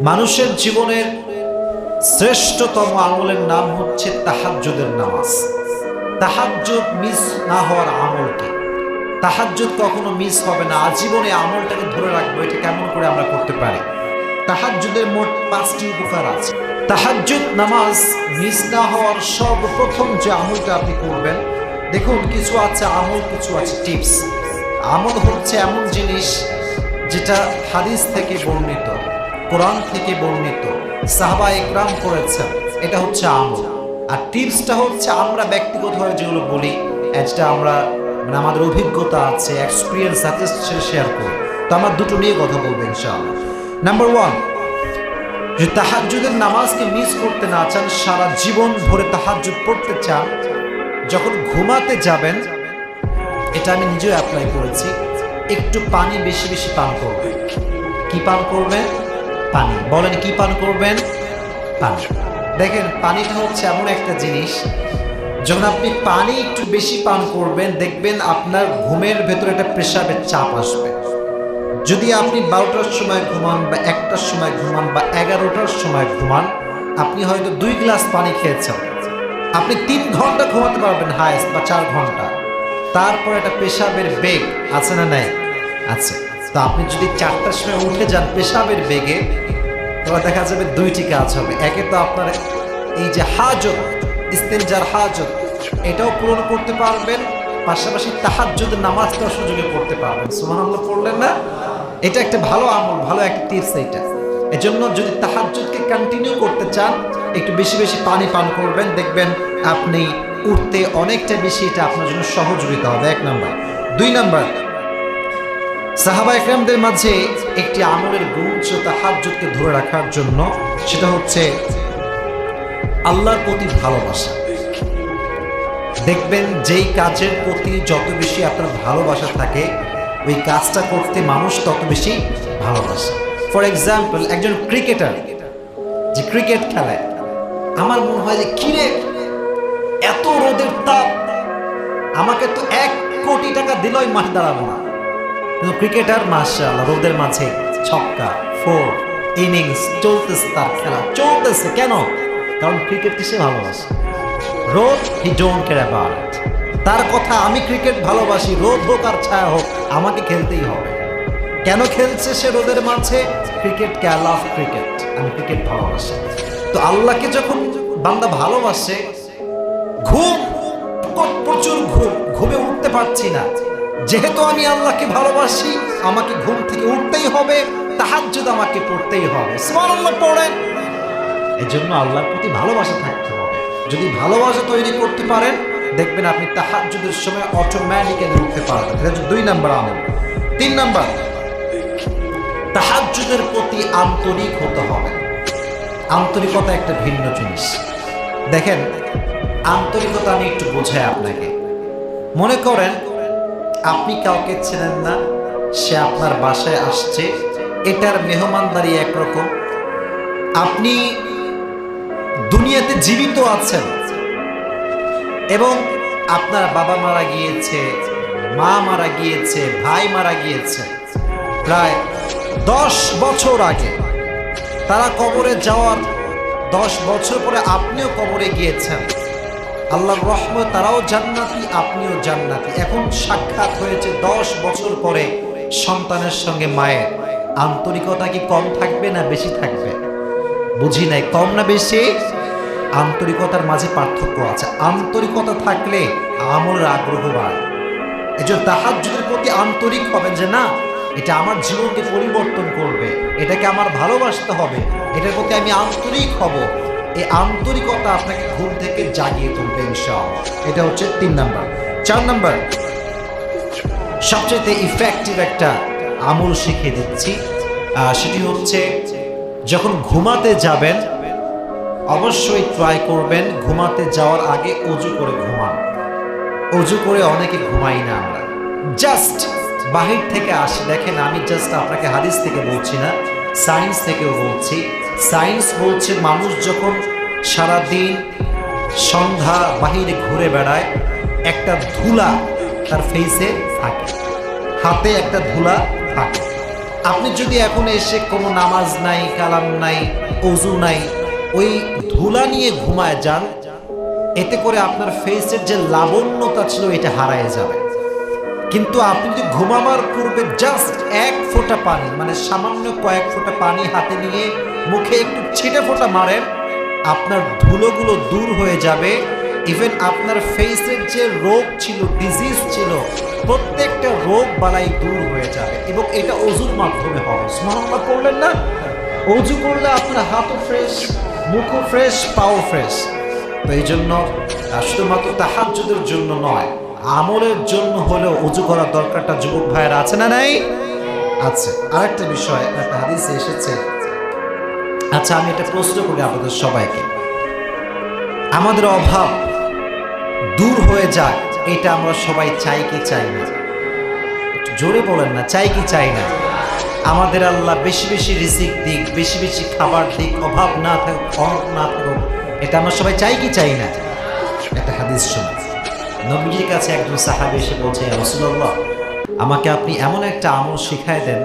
মানুষের জীবনের শ্রেষ্ঠতম আমলের নাম হচ্ছে তাহাজ্জুদের নামাজ। তাহাজ্জুদ মিস না হওয়ার আমল কি? তাহাজ্জুদ কখনো মিস হবে না। আজীবনে আমলটাকে ধরে রাখবো, এটা কেমন করে আমরা করতে পারি? তাহাজ্জুদের মোট 5টি উপকার আছে। তাহাজ্জুদ নামাজ মিস না হওয়ার সর্বপ্রথম যে আমলটা আপনি করবেন, দেখুন কিছু আছে আমল, কিছু আছে টিপস। আমল হচ্ছে এমন জিনিস যেটা হাদিস থেকে বর্ণিত, কোরআন থেকে বর্ণিত, সাহাবা একরাম করেছেন, এটা হচ্ছে আমল। আর টিপসটা হচ্ছে আমরা ব্যক্তিগতভাবে যেগুলো বলি, যেটা আমরা আমাদের অভিজ্ঞতা আছে, এক্সপিরিয়েন্স আছে, সেটা শেয়ার করি। তো আমরা দুটো নিয়ে কথা বলবো ইনশাআল্লাহ। নাম্বার 1, যে তাহাজ্জুদের নামাজকে মিস করতে না চান, সারা জীবন ভরে তাহাজ্জুদ পড়তে চান, যখন ঘুমাতে যাবেন, এটা আমি নিজেও অ্যাপ্লাই করেছি, একটু পানি বেশি বেশি পান করবেন। কি পান করবেন? পানি। বলেন কি পান করবেন? পানি। দেখেন পানিটা হচ্ছে এমন একটা জিনিস, যখন আপনি পানি একটু বেশি পান করবেন, দেখবেন আপনার ঘুমের ভেতরে একটা প্রেসারের চাপ আসবে। যদি আপনি 12টার সময় ঘুমান বা 1টার সময় ঘুমান বা 11টার সময় ঘুমান, আপনি হয়তো 2 গ্লাস পানি খেয়েছেন, আপনি 3 ঘন্টা ঘুমাতে পারবেন হায়েস্ট, বা 4 ঘন্টা। তারপর একটা পেশাবের বেগ আছে না নাই? আছে। তো আপনি যদি 4টার সময় উঠে যান পেশাবের বেগে, তাহলে দেখা যাবে 2টি কাজ হবে। একে তো আপনার এই যে হাজত, ইস্তেনজার হাজত, এটাও পূরণ করতে পারবেন, পাশাপাশি তাহাজ্জুদের নামাজটাও সুযোগে পড়তে পারবেন। সুবহানাল্লাহ পড়লেন না? এটা একটা ভালো আমল, ভালো একটা টিপস এইটা। এজন্য যদি তাহাজ্জুদকে কন্টিনিউ করতে চান, একটু বেশি বেশি পানি পান করবেন, দেখবেন আপনি উঠতে অনেকটা বেশি, এটা আপনার জন্য সহযোগিতা হবে। 1 নাম্বার। 2 নাম্বার, সাহাবা একরামদের মাঝে একটি আমলের গুণ ছিল তাহাজ্জুদকে ধরে রাখার জন্য, সেটা হচ্ছে আল্লাহর প্রতি ভালোবাসা। দেখবেন যেই কাজের প্রতি যত বেশি আপনার ভালোবাসা থাকে, ওই কাজটা করতে মানুষ তত বেশি ভালোবাসে। ফর এক্সাম্পল, একজন ক্রিকেটার যে ক্রিকেট খেলে, আমার মনে হয় যে কিরে এত রোদের তাপ, আমাকে তো 1 কোটি টাকা দিলই মাঠে দাঁড়াবো না। কিন্তু ক্রিকেটার মাশাআল্লাহ রোদের মাঝে ছক্কা, 4 ইনিংস চলতেছে, তার খেলা চলতেছে। কেন? কারণ ক্রিকেটকে সে ভালোবাসে। রোদ হি ডোন্ট কেয়ার অ্যাবাউট ইট। তার কথা, আমি ক্রিকেট ভালোবাসি, রোদ হোক আর ছায়া হোক, আমাকে খেলতেই হবে। কেন খেলছে সে রোদের মাঝে? ক্রিকেটকে আই লাভ ক্রিকেট, আমি ক্রিকেট ভালোবাসি। তো আল্লাহকে যখন বান্দা ভালোবাসে, ঘুম, প্রচুর ঘুম, ঘুমে উঠতে পারছি না, যেহেতু আমি আল্লাহকে ভালোবাসি, আমাকে ঘুম থেকে উঠতেই হবে, তাহাজ্জুদ আমাকে পড়তেই হবে। সুবহানাল্লাহ পড়েন। এজন্য আল্লাহর প্রতি ভালোবাসা থাকতে হবে। যদি ভালোবাসা তৈরি করতে পারেন, দেখবেন আপনি তাহাজ্জুদের সময় অটোমেটিক্যালি উঠতে পারবেন। এটা হচ্ছে 2 নাম্বার আমল। 3 নাম্বার, তাহাজ্জুদের প্রতি আন্তরিক হতে হবে। আন্তরিকতা একটা ভিন্ন জিনিস। দেখেন আন্তরিকতা আমি একটু বোঝাই আপনাকে। মনে করেন আপনি কাউকে চেনেন না, সে আপনার বাসায় আসছে, এটার মেহমানদারি একরকম। আপনি দুনিয়াতে জীবিত আছেন এবং আপনার বাবা মারা গিয়েছে, মা মারা গিয়েছে, ভাই মারা গিয়েছে প্রায় 10 বছর আগে। তারা কবরে যাওয়ার 10 বছর পরে আপনিও কবরে গিয়েছেন। আল্লাহর রহমত, তারাও জান্নাতি, আপনিও জান্নাতি। এখন সাক্ষাৎ হয়েছে 10 বছর পরে সন্তানের সঙ্গে মায়ের। আন্তরিকতা কি কম থাকবে না বেশি থাকবে? বুঝি নাই, কম না বেশি? আন্তরিকতার মাঝে পার্থক্য আছে। আন্তরিকতা থাকলে আমলের আগ্রহ বাড়ে। এজন্য তাহাজ্জুদের প্রতি আন্তরিক হবেন, যে না, এটা আমার জীবনকে পরিবর্তন করবে, এটাকে আমার ভালোবাসতে হবে, এটার প্রতি আমি আন্তরিক হব। এই আন্তরিকতা আপনাকে ঘুম থেকে জাগিয়ে তুলবে ইনশাআল্লাহ। এটা হচ্ছে 3 নাম্বার। 4 নাম্বার, সবচেয়ে ইফেক্টিভ একটা আমল শিখিয়ে দিচ্ছি, সেটি হচ্ছে যখন ঘুমাতে যাবেন, অবশ্যই ট্রাই করবেন ঘুমাতে যাওয়ার আগে অজু করে ঘুমান। অজু করে অনেকে ঘুমাই না আমরা, জাস্ট বাহির থেকে আসি। দেখেন আমি জাস্ট আপনাকে হাদিস থেকে বলছি না, সায়েন্স থেকেও বলছি। সায়েন্স বলছে মানুষ যখন সারাদিন সন্ধ্যা বাহিরে ঘুরে বেড়ায়, একটা ধুলা তার ফেসে থাকে, হাতে একটা ধুলা থাকে। আপনি যদি এখন এসে কোনো নামাজ নাই, কালাম নাই, ওযু নাই, ওই ধুলা নিয়ে ঘুমায় যান, এতে করে আপনার ফেসের যে লাবণ্যতা ছিল এটা হারায় যাবে। কিন্তু আপনি যদি ঘুমাবার পূর্বে জাস্ট এক ফোঁটা পানি, মানে সামান্য কয়েক ফোঁটা পানি হাতে নিয়ে মুখে একটু ছিটে ফোঁটা মারেন, আপনার ধুলোগুলো দূর হয়ে যাবে। ইভেন আপনার ফেসের যে রোগ ছিল, ডিজিজ ছিল, প্রত্যেকটা রোগ বালাই দূর হয়ে যাবে। এবং এটা ওযুর মাধ্যমে হবে। সুবহানাল্লাহ করলেন না? ওযু করলে আপনার হাতও ফ্রেশ, মুখও ফ্রেশ, পাও ফ্রেশ। তো এই জন্য শুধুমাত্র তাহাজ্জুদের জন্য নয়, আমলের জন্য হলেও ওযু করার দরকারটা যুবক ভাইয়েরা আছে না নাই? আছে। আরেকটা বিষয়, একটা হাদিসে এসেছে। আচ্ছা, আমি এটা প্রশ্ন করি আপনাদের সবাইকে, আমাদের অভাব দূর হয়ে যাক, এটা আমরা সবাই চাই কি চাই না? জোরে বলেন না, চাই কি চাই না? আমাদের আল্লাহ বেশি বেশি রিজিক দিক, বেশি বেশি খাবার দিক, অভাব না থাকুক, অভাব না থাকুক, এটা আমরা সবাই চাই কি চাই না? একটা হাদিস শোনা, নবীজির কাছে একজন সাহাবী এসে বলছে, ইয়া রাসূলুল্লাহ, আমাকে আপনি এমন একটা আমল শিখায় দেন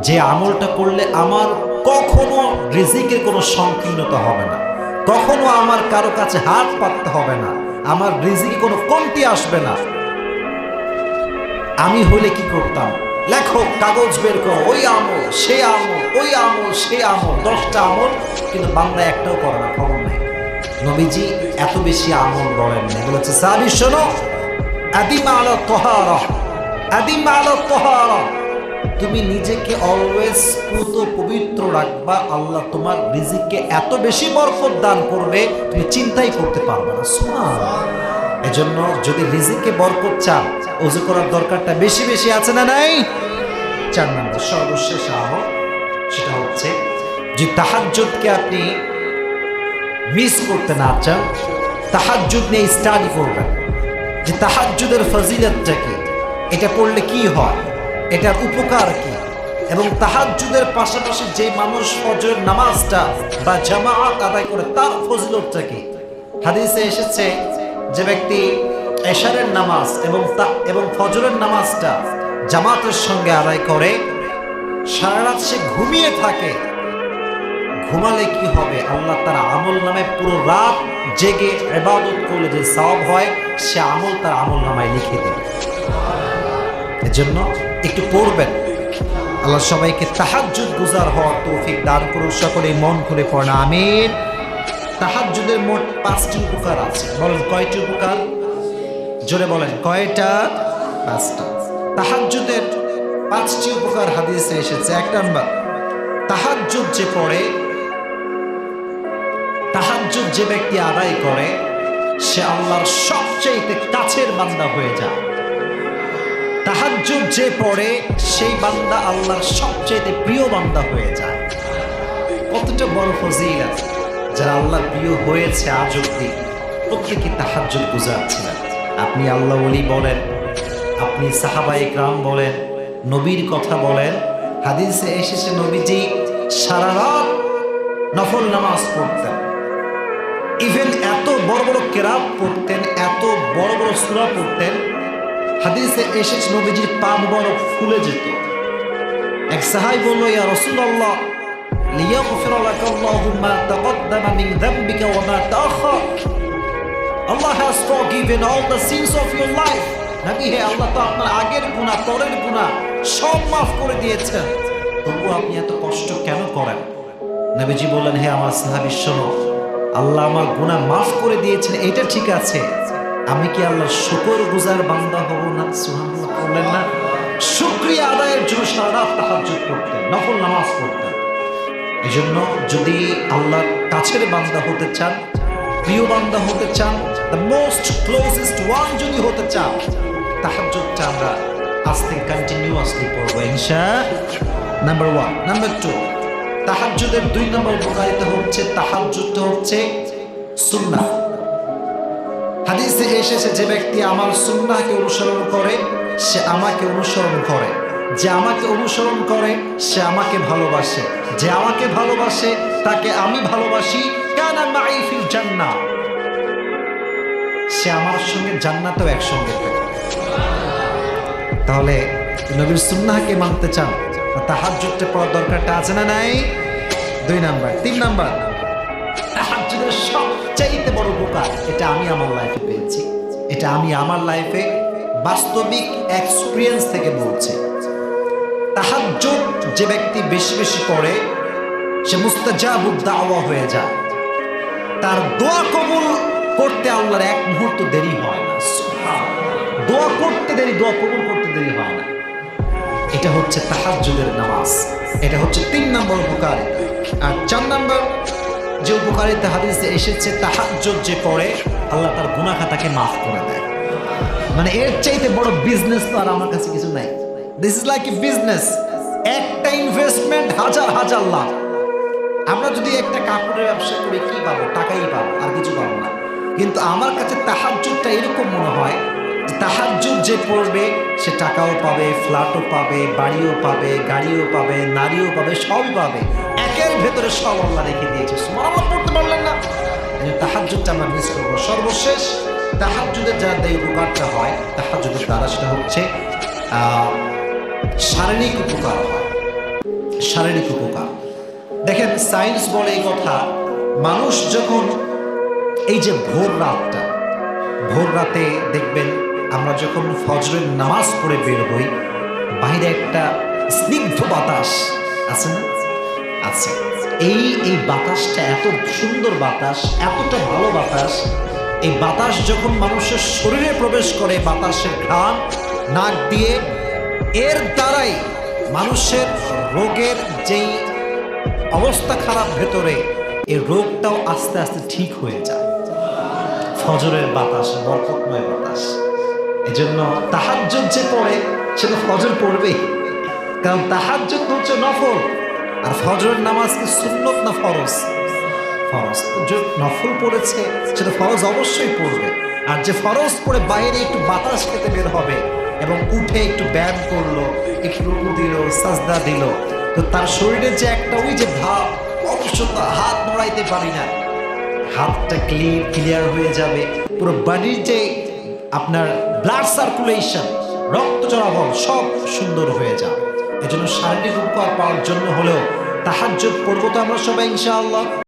যে আমলটা করলে আমার কখনো রিজিকের কোনো সংকীর্ণতা হবে না, কখনো আমার কারো কাছে হাত পাততে হবে না, আমার রিজিকে কোনো কমতি আসবে না। আমি হলে কি করতাম? লেখো, কাগজ বের করো, ওই আমল সে আমল, ওই আমল সে আমল, 10টা আমল, কিন্তু বান্দা একটাও করে না, খবর নেই। নবীজি এত বেশি আমল বলেন না, এগুলো হচ্ছে সাহাবী শোনো, আদিম আলা তাহারা, আদিম আলা তাহারা, তুমি নিজেকে অলওয়েজ পুত পবিত্র রাখবা, আল্লাহ তোমার রিজিককে এত বেশি বরকত দান করবে তুমি চিন্তাই করতে পারবে না। সুবহানাল্লাহ। এজন্য যদি রিজিকে বরকত চান, ওযু করার দরকারটা বেশি বেশি আছে না নাই? 4 নম্বর সর্বশেষ আমল, সেটা হচ্ছে যে তাহাজ্জুদকে আপনি মিস করতে না চান, তাহাজ্জুদ নিয়ে স্টাডি করবেন যে তাহাজ্জুদের ফজিলতটা কি, এটা পড়লে কি হয়, এটার উপকার কি, এবং তাহাজ্জুদের পাশাপাশি যে মানুষ ফজরের নামাজটা বা জামাআত আদায় করে তার ফজিলতটা কি। হাদিসে এসেছে যে ব্যক্তি এশারের নামাজ এবং ফজরের নামাজটা জামাতের সঙ্গে আদায় করে, সারা রাত সে ঘুমিয়ে থাকে, ঘুমালে কি হবে? আল্লাহ তার আমল নামে পুরো রাত জেগে ইবাদত করলে যে সওয়াব হয়, সে আমল তার আমল নামায় লিখে দেবে। এজন্য একটু পড়বেন। আল্লাহ সবাইকে তাহাজ্জুদ গুজার হওয়ার তৌফিক দান করুন। সকলে মন খুলে পড়েন আমিন। তাহাজ্জুদের মোট 5টি উপকার আছে। বলেন কয়টি উপকার? জোরে বলেন কয়টা? 5টা। তাহাজ্জুদের 5টি উপকার হাদিসে এসেছে। 1 নাম্বার, তাহাজ্জুদ যে পড়ে, তাহাজ্জুদ যে ব্যক্তি আদায় করে, সে আল্লাহর সবচেয়ে কাছের বান্দা হয়ে যায়। তাহাজ্জুদ যে পড়ে, সেই বান্দা আল্লাহর সবচেয়ে প্রিয় বান্দা হয়ে যায়। কতটা বড় ফজিলত! যারা আল্লাহর প্রিয় হয়েছে আজ অব্দি, প্রত্যেকে তাহাজ্জুদ গুজারছিলেন। আপনি আল্লাহ ওলি বলেন, আপনি সাহাবায়ে কেরাম বলেন, নবীর কথা বলেন, হাদিসে এসেছে নবীজি সারা রাত নফল নামাজ পড়তেন। ইভেন এত বড় বড় কেরাত পড়তেন, এত বড় বড় সূরা পড়তেন, হাদিসে এসেছে নবীজির পা মুবারক ফুলে যেত। এক সাহাবী বলল, ইয়া রাসূলুল্লাহ, লিয়াগফিরা লাকাল্লাহু মা তাকদ্দামা মিন যামবিকা ওয়া মা তাআখার। Allah has forgiven all the sins of your life. নবী হে, আল্লাহ তো আপনার আগের গুনাহ, পরের গুনাহ সব মাফ করে দিয়েছেন, তবু আপনি এত কষ্ট কেন করেন? নবীজি বললেন, হে আমার সাহাবী শোনো, আল্লাহ আমার গুনাহ মাফ করে দিয়েছেন, এটা ঠিক আছে, আমি কি আল্লাহর শুকরগুজার বান্দা হব না? সুবহানাল্লাহ বললেন না? শুকরিয়া আদায়ের জন্য সারা রাত তাহাজ্জুদ পড়তেন, নফল নামাজ পড়তেন। এজন্য যদি আল্লাহর কাছের বান্দা হতে চান, প্রিয় বান্দা হতে চান, the most closest one যদি হতে চান, তাহাজ্জুদটা আমরা আস্তে কন্টিনিউয়াসলি পড়বো ইনশাআল্লাহ। নাম্বার 1। নাম্বার 2, তাহাজ্জুদের 2 নম্বর উপকারিতা হচ্ছে, তাহাজ্জুদটা হচ্ছে সুন্নাহ। হাদিসে এসেছে যে ব্যক্তি আমার সুন্নাহকে অনুসরণ করে, সে আমাকে অনুসরণ করে, যে আমাকে অনুসরণ করে সে আমাকে ভালোবাসে, যে আমাকে ভালোবাসে তাকে আমি ভালোবাসি, কানা মাই ফিল জান্নাহ, সে আমার সঙ্গে জান্নাতেও একসঙ্গে থাকবে। তাহলে নবীর সুন্নাহকে মানতে চান, তাহাজ্জুদটা পড়ার দরকারটা আছে না নাই? 2 নাম্বার। 3 নাম্বার, তাহাজ্জুদের সবচাইতে বড় উপকার, এটা আমি আমার লাইফে পেয়েছি, এটা আমি আমার লাইফে বাস্তবিক এক্সপিরিয়েন্স থেকে বলছি। তাহাজ্জুদ যে ব্যক্তি বেশি বেশি পড়ে সে মুস্তাজাবুদ দাওয়া হয়ে যায়, তার দোয়া কবুল করতে আল্লাহর এক মুহূর্ত দেরি হয় না। দোয়া করতে দেরি, দোয়া কবুল করতে দেরি হয় না। এটা হচ্ছে তাহাজ্জুদের নামাজ, এটা হচ্ছে 3 নম্বর উপকারিতা। আর 4 নম্বর যে উপকারিতা হাদিসে এসেছে, তাহাজ্জুদ যে পড়ে আল্লাহ তার গুনাহ খাতাকে মাফ করে দেয়। মানে এর চাইতে বড় বিজনেস তো আর আমার কাছে কিছু নাই। This is like a business, একটা ইনভেস্টমেন্ট হাজার হাজার লাভ। আমরা যদি একটা কাপড়ের ব্যবসা করি কি পাবো? টাকাই পাবো, আর কিছু পাবো না। কিন্তু আমার কাছে তাহাজ্জুদটা এরকম মনে হয় যে তাহাজ্জুদ যে পড়বে সে টাকাও পাবে, ফ্ল্যাটও পাবে, বাড়িও পাবে, গাড়িও পাবে, নারীও পাবে, সবই পাবে। একের ভেতরে সব আল্লাহ রেখে দিয়েছে। সুবহানাল্লাহ পড়তে পারলেন না, তাহাজ্জুদটা আমরা মিস করবো। সর্বশেষ তাহাজ্জুদের যারা দেয় উপকারটা হয় তাহাজ্জুদের দ্বারা, সেটা হচ্ছে শারীরিক উপকার হয়। শারীরিক উপকার দেখেন, সায়েন্স বলে এই কথা, মানুষ যখন এই যে ভোর রাতে দেখবেন আমরা যখন ফজরের নামাজ পড়ে বের হই, বাইরে একটা স্নিগ্ধ বাতাস আছে না? আছে। এই বাতাসটা এত সুন্দর বাতাস, এতটা ভালো বাতাস। এই বাতাস যখন মানুষের শরীরে প্রবেশ করে, বাতাসের ঘ্রাণ নাক দিয়ে, এর দ্বারাই মানুষের রোগের যেই অবস্থা খারাপ ভেতরে, এই রোগটাও আস্তে আস্তে ঠিক হয়ে যায়। ফজরের বাতাস বরকতময় বাতাস। এজন্য তাহাজ্জুদ যে পড়ে সে তো ফজর পড়বেই, কারণ তাহাজ্জুদ হচ্ছে নফল, আর ফজরের নামাজ কি সুন্নত না ফরজ? ফরজ। যে নফল পড়েছে সে তো ফরজ অবশ্যই পড়বে। আর যে ফরজ পড়ে বাইরে একটু বাতাস খেতে বের হবে এবং উঠে একটু ব্যায়াম করলো, একটু রুকু দিল, সাজদা দিল, তো তার শরীরে যে একটা ওই যে ভাব, অবশ্যতা, হাত নড়াইতে পারি না, হাতটা ক্লিয়ার হয়ে যাবে। পুরো বডির যে আপনার ব্লাড সার্কুলেশন, রক্ত চলাচল সব সুন্দর হয়ে যাবে। এজন্য শারীরিক উপকার পাওয়ার জন্য হলেও তাহাজ্জুদ পড়বো তো আমরা সবাই ইনশাআল্লাহ।